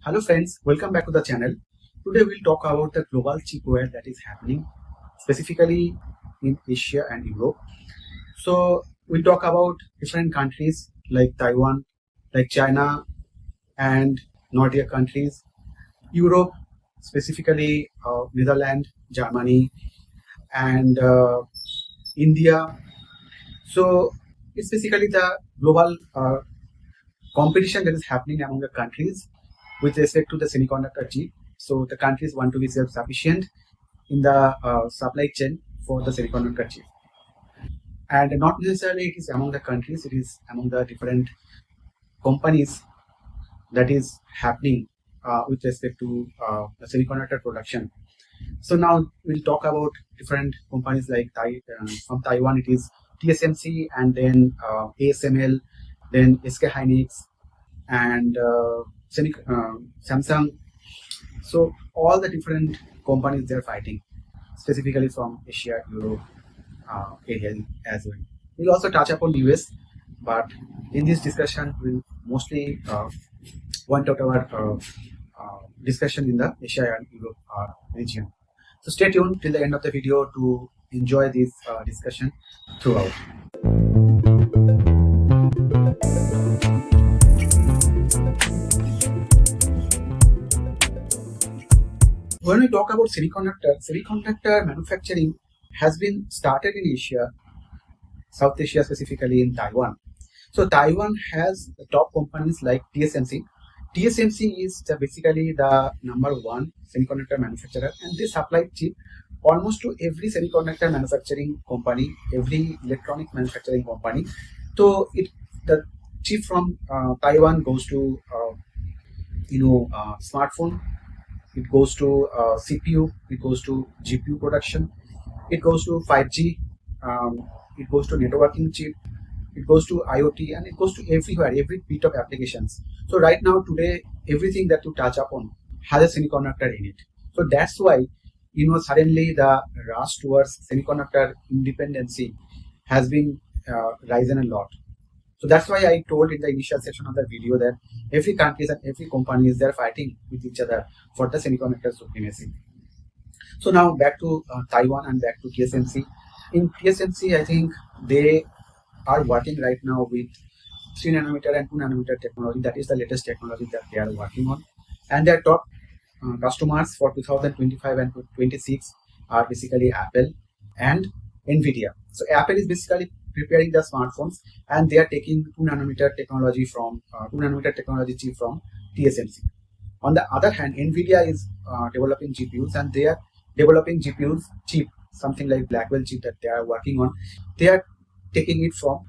Hello friends, welcome back to the channel. Today we'll talk about the global chip war that is happening specifically in Asia and Europe. So we'll talk about different countries like Taiwan, like China and Nordic countries, Europe, specifically Netherlands, Germany and India. So it's basically the global competition that is happening among the countries with respect to the semiconductor chip. So the countries want to be self-sufficient in the supply chain for the semiconductor chip. And not necessarily it is among the countries, it is among the different companies that is happening with respect to the semiconductor production. So now we'll talk about different companies like from Taiwan it is TSMC and then ASML, then SK Hynix and Samsung. So all the different companies they're fighting, specifically from Asia, Europe area as well. We'll also touch upon US, but in this discussion we'll mostly point out our discussion in the Asia and Europe region. So stay tuned till the end of the video to enjoy this discussion throughout. When we talk about semiconductor manufacturing has been started in Asia, South Asia, specifically in Taiwan. So Taiwan has the top companies like TSMC. TSMC is basically the #1 semiconductor manufacturer, and they supply chip almost to every semiconductor manufacturing company, every electronic manufacturing company. So the chip from Taiwan goes to smartphone. It goes to CPU, it goes to GPU production, it goes to 5G, it goes to networking chip, it goes to IoT, and it goes to everywhere, every bit of applications. So right now, today, everything that you touch upon has a semiconductor in it. So that's why, suddenly the rush towards semiconductor independency has been risen a lot. So that's why I told in the initial section of the video that every countries and every companies they're fighting with each other for the semiconductor supremacy. So now back to Taiwan and back to TSMC. In TSMC, I think they are working right now with 3 nanometer and 2 nanometer technology. That is the latest technology that they are working on. And their top customers for 2025 and 2026 are basically Apple and Nvidia. So Apple is basically preparing the smartphones, and they are taking 2 nanometer technology from 2 nanometer technology chip from TSMC. On the other hand, Nvidia is developing GPUs, and they are developing GPUs chip, something like Blackwell chip that they are working on. They are taking it from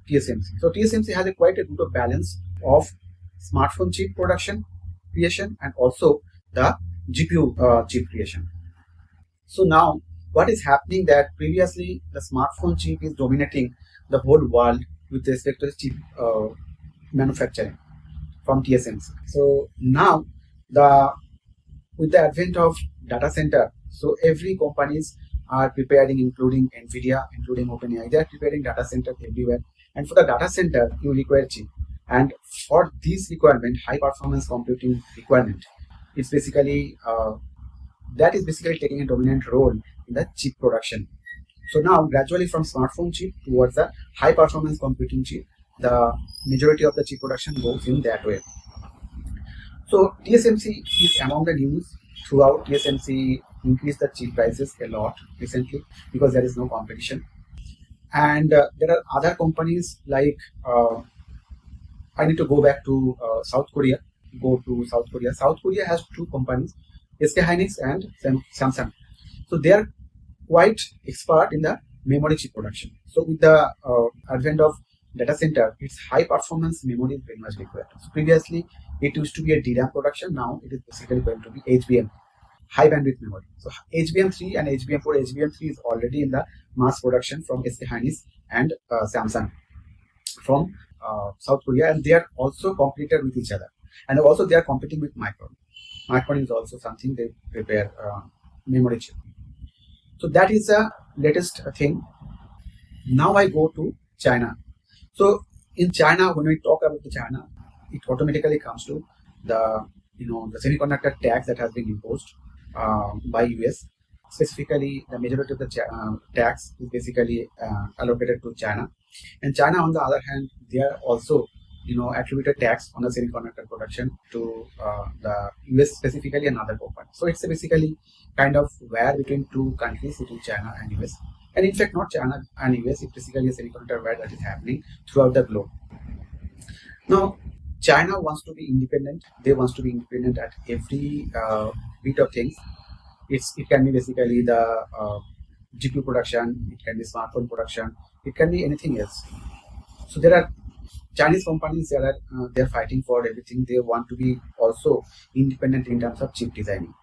TSMC. So TSMC has quite a good balance of smartphone chip production creation and also the GPU chip creation. So now what is happening that previously the smartphone chip is dominating the whole world with respect to chip manufacturing from TSMC. So now with the advent of data center, so every companies are preparing, including Nvidia, including OpenAI, they are preparing data center everywhere. And for the data center, you require chip. And for this requirement, high performance computing requirement, it's basically that is basically taking a dominant role in the chip production. So now gradually from smartphone chip towards the high performance computing chip, the majority of the chip production goes in that way. So TSMC is among the news throughout. TSMC increased the chip prices a lot recently because there is no competition. And there are other companies like I need to go back to South Korea. South Korea has 2 companies, SK Hynix and Samsung. So they are quite expert in the memory chip production. So with the advent of data center, its high performance memory is very much required. So previously it used to be a DRAM production. Now it is basically going to be HBM, high bandwidth memory. So HBM3 and HBM4. HBM3 is already in the mass production from SK Hynix and Samsung from South Korea, and they are also competed with each other. And also they are competing with Micron. Micron is also something they prepare memory chip. So that is the latest thing. Now I go to China. So in China, when we talk about China, it automatically comes to the the semiconductor tax that has been imposed by US. Specifically, the majority of the tax is basically allocated to China, and China, on the other hand, they are also attributed tax on the semiconductor production to the US, specifically another company. So it's basically kind of war between two countries, between China and US. And in fact, not China and US, it's basically a semiconductor war that is happening throughout the globe. Now, China wants to be independent. They wants to be independent at every bit of things. It can be basically the GPU production. It can be smartphone production. It can be anything else. So there are Chinese companies that are they're fighting for everything. They want to be also independent in terms of chip designing.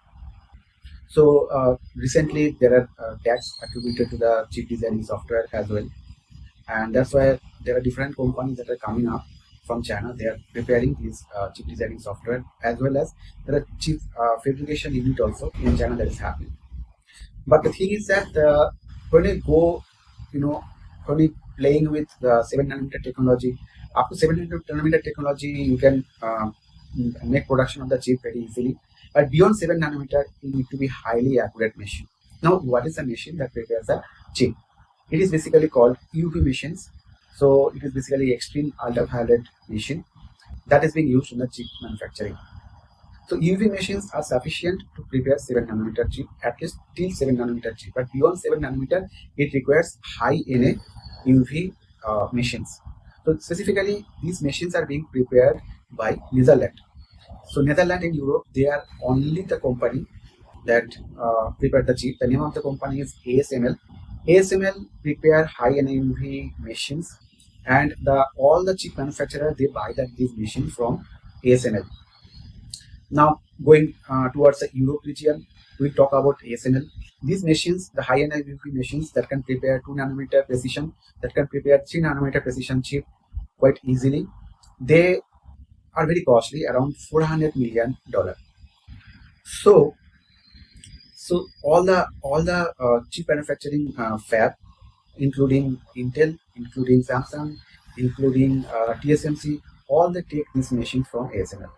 So recently there are tax attributed to the chip designing software as well, and that's why there are different companies that are coming up from China. They are preparing these chip designing software, as well as there are chip fabrication unit also in China that is happening. But the thing is that when you go, when you playing with the 7 nanometer technology, up to 7 nanometer technology, you can make production of the chip very easily. But beyond 7 nanometer, you need to be highly accurate machine. Now, what is a machine that prepares a chip? It is basically called UV machines. So it is basically extreme ultraviolet machine that is being used in the chip manufacturing. So UV machines are sufficient to prepare 7 nanometer chip, at least till 7 nanometer chip. But beyond 7 nanometer, it requires high NA UV machines. So specifically, these machines are being prepared by Netherlands. So Netherlands in Europe, they are only the company that prepared the chip. The name of the company is ASML. ASML prepare high NA UV machines, and all the chip manufacturers, they buy these machines from ASML. Now going towards the Europe region, we talk about ASML. These machines, the high NA UV machines that can prepare 2 nanometer precision, that can prepare 3 nanometer precision chip quite easily, they are very costly, around $400 million. So all the chip manufacturing fab, including Intel, including Samsung, including TSMC, all they take this machine from ASML.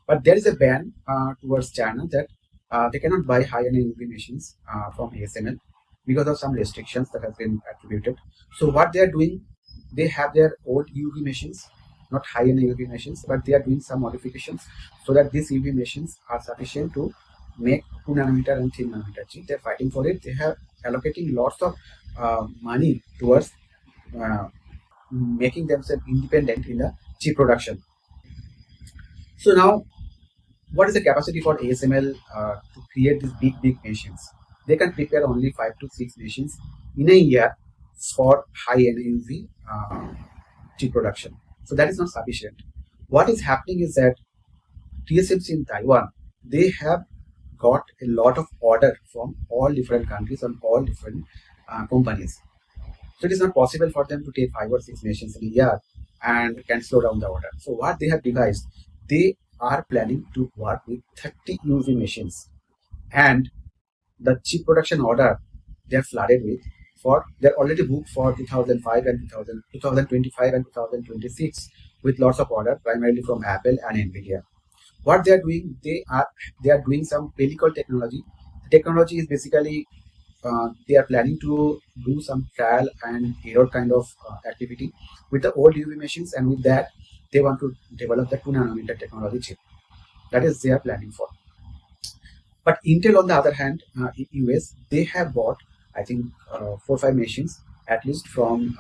But there is a ban towards China that they cannot buy high-end UV machines from ASML because of some restrictions that have been attributed. So what they are doing, they have their old UV machines, not high-end UV machines, but they are doing some modifications so that these UV machines are sufficient to make 2 nanometer and 3 nanometer chip. They're fighting for it. They have allocating lots of money towards making themselves independent in the chip production. So now, what is the capacity for ASML to create these big machines? They can prepare only 5 to 6 machines in a year for high-end UV chip production. So that is not sufficient. What is happening is that TSMC in Taiwan, they have got a lot of order from all different countries and all different companies. So it is not possible for them to take 5 or 6 machines in a year and can slow down the order. So what they have devised, they are planning to work with 30 UV machines, and the chip production order they are flooded with, they're already booked for 2005 and 2025 and 2026 with lots of order, primarily from Apple and Nvidia. What they are doing, they are doing some pellicle technology. The technology is basically they are planning to do some trial and error kind of activity with the old UV machines, and with that they want to develop the 2 nanometer technology chip. That is they are planning for. But Intel, on the other hand, in US, they have bought, I think, 4 or 5 machines at least from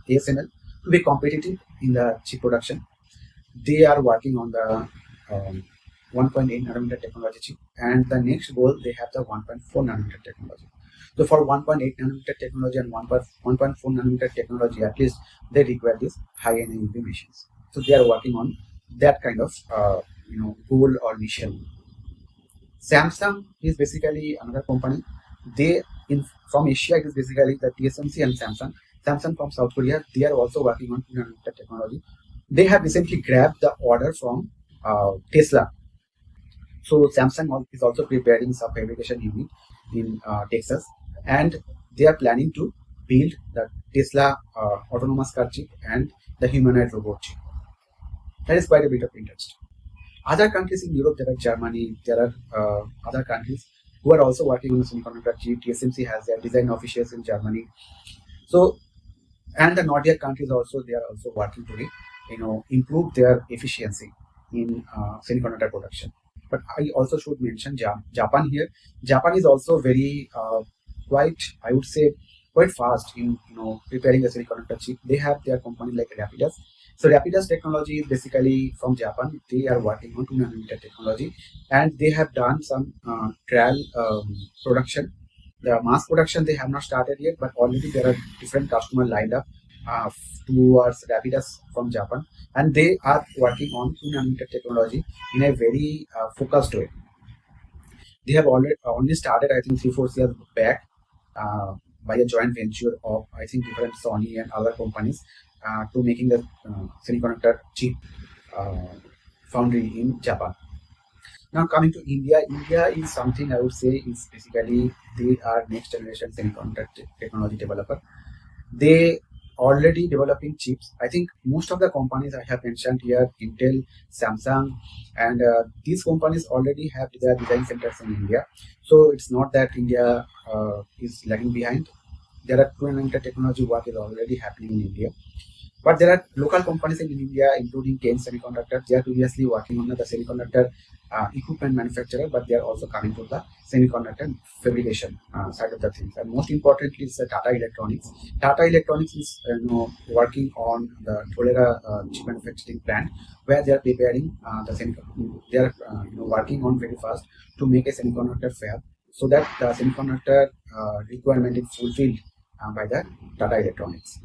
ASML to be competitive in the chip production. They are working on the 1.8 nanometer technology chip, and the next goal they have the 1.4 nanometer technology. So for 1.8 nanometer technology and 1.4 nanometer technology, at least they require these high-end UV machines. So they are working on that kind of goal or mission. Samsung is basically another company. From Asia, it is basically the TSMC and Samsung. Samsung from South Korea, they are also working on 2 nanometer technology. They have recently grabbed the order from Tesla. So Samsung is also preparing some fabrication unit in Texas, and they are planning to build the Tesla autonomous car chip and the humanoid robot chip. That is quite a bit of interest. Other countries in Europe, there are Germany, there are other countries who are also working on the semiconductor chip. TSMC has their design officials in Germany. So, and the Nordic countries also, they are also working to improve their efficiency in semiconductor production. But I also should mention Japan here. Japan is also very quite, I would say, quite fast in preparing a semiconductor chip. They have their company like Rapidus. So Rapidus technology is basically from Japan. They are working on 2 nanometer technology, and they have done some trial production. The mass production they have not started yet, but already there are different customers lined up towards Rapidus from Japan, and they are working on 2 nanometer technology in a very focused way. They have already only started, I think, 3-4 years back by a joint venture of, I think, different Sony and other companies to making the semiconductor chip foundry in Japan. Now coming to India, India is something I would say is basically they are next generation semiconductor technology developer. They already developing chips. I think most of the companies I have mentioned here, Intel, Samsung, and these companies already have their design centers in India. So it's not that India is lagging behind. There are 2 nanometer technology work is already happening in India. But there are local companies in India, including Kane Semiconductor. They are previously working on the semiconductor equipment manufacturer, but they are also coming to the semiconductor fabrication side of the things. And most importantly, is Tata Electronics. Tata Electronics is working on the Tolera chip manufacturing plant, where they are preparing the semiconductor. They are working on very fast to make a semiconductor fab, so that the semiconductor requirement is fulfilled by the Tata Electronics.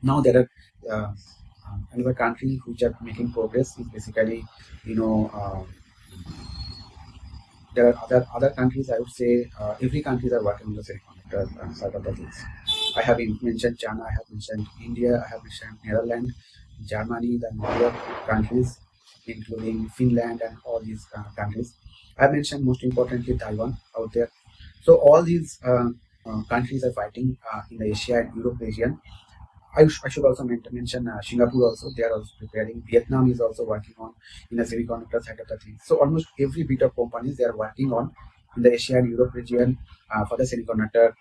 Now there are another country which are making progress is basically there are other countries. I would say every countries are working on the semiconductor side of the things. I have mentioned China, I have mentioned India, I have mentioned Netherlands, Germany, the Nordic countries, including Finland and all these countries. I have mentioned most importantly Taiwan out there. So all these countries are fighting in the Asia and Europe region. I should also mention Singapore also. They are also preparing. Vietnam is also working on in the semiconductor side of the thing. So almost every bit of companies they are working on in the Asia and Europe region for the semiconductor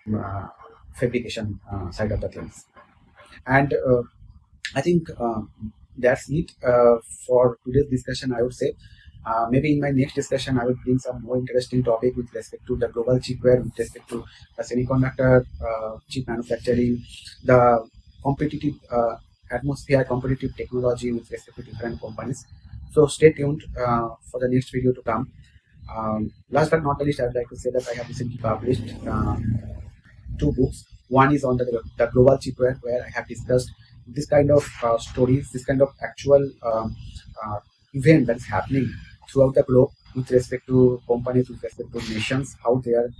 fabrication side of the things. And I think that's it for today's discussion. I would say maybe in my next discussion I will bring some more interesting topic with respect to the global chipware, with respect to the semiconductor chip manufacturing, the competitive atmosphere, competitive technology with respect to different companies. So stay tuned for the next video to come. Last but not the least, I would like to say that I have recently published 2 books. One is on the global chipware, where I have discussed this kind of stories, this kind of actual event that is happening throughout the globe with respect to companies, with respect to nations, how they are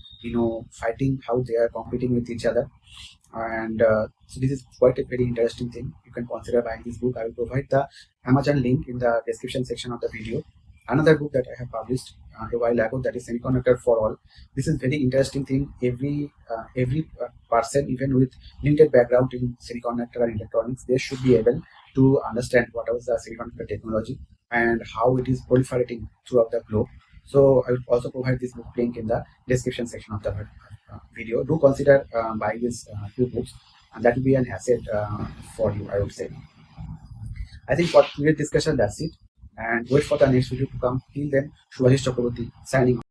fighting, how they are competing with each other. And so this is quite a very interesting thing. You can consider buying this book. I will provide the Amazon link in the description section of the video. Another book that I have published a while ago, that is Semiconductor for All. This is very interesting thing. Every person, even with limited background in semiconductor and electronics, they should be able to understand what is the semiconductor technology and how it is proliferating throughout the globe. So I will also provide this book link in the description section of the video. Do consider buying these 2 books, and that will be an asset for you, I would say. I think for today's discussion, that's it. And wait for the next video to come. Till then, Subhasish Chakraborti signing off.